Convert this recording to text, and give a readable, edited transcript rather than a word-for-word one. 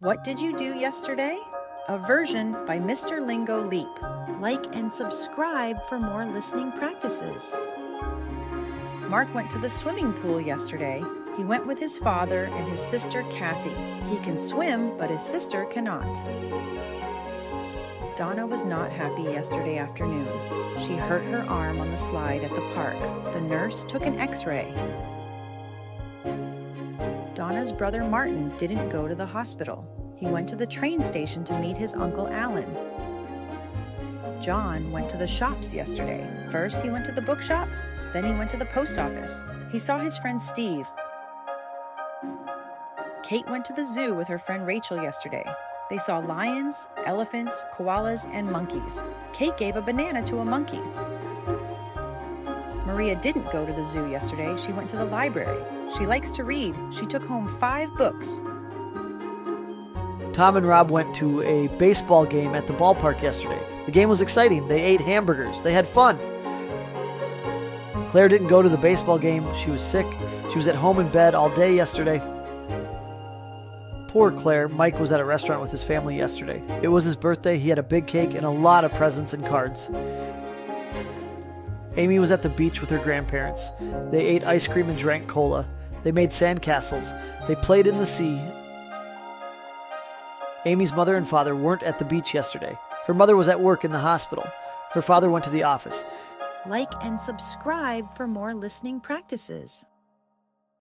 What did you do yesterday? A version by Mr. Lingo Leap. Like and subscribe for more listening practices. Mark went to the swimming pool yesterday. He went with his father and his sister Kathy. He can swim, but his sister cannot. Donna was not happy yesterday afternoon. She hurt her arm on the slide at the park. The nurse took an x-ray. Donna's brother Martin didn't go to the hospital. He went to the train station to meet his Uncle Alan. John went to the shops yesterday. First, he went to the bookshop, then he went to the post office. He saw his friend Steve. Kate went to the zoo with her friend Rachel yesterday. They saw lions, elephants, koalas, and monkeys. Kate gave a banana to a monkey. Maria didn't go to the zoo yesterday. She went to the library. She likes to read. She took home 5 books. Tom and Rob went to a baseball game at the ballpark yesterday. The game was exciting. They ate hamburgers. They had fun. Claire didn't go to the baseball game. She was sick. She was at home in bed all day yesterday. Poor Claire. Mike was at a restaurant with his family yesterday. It was his birthday. He had a big cake and a lot of presents and cards. Amy was at the beach with her grandparents. They ate ice cream and drank cola. They made sandcastles. They played in the sea. Amy's mother and father weren't at the beach yesterday. Her mother was at work in the hospital. Her father went to the office. Like and subscribe for more listening practices.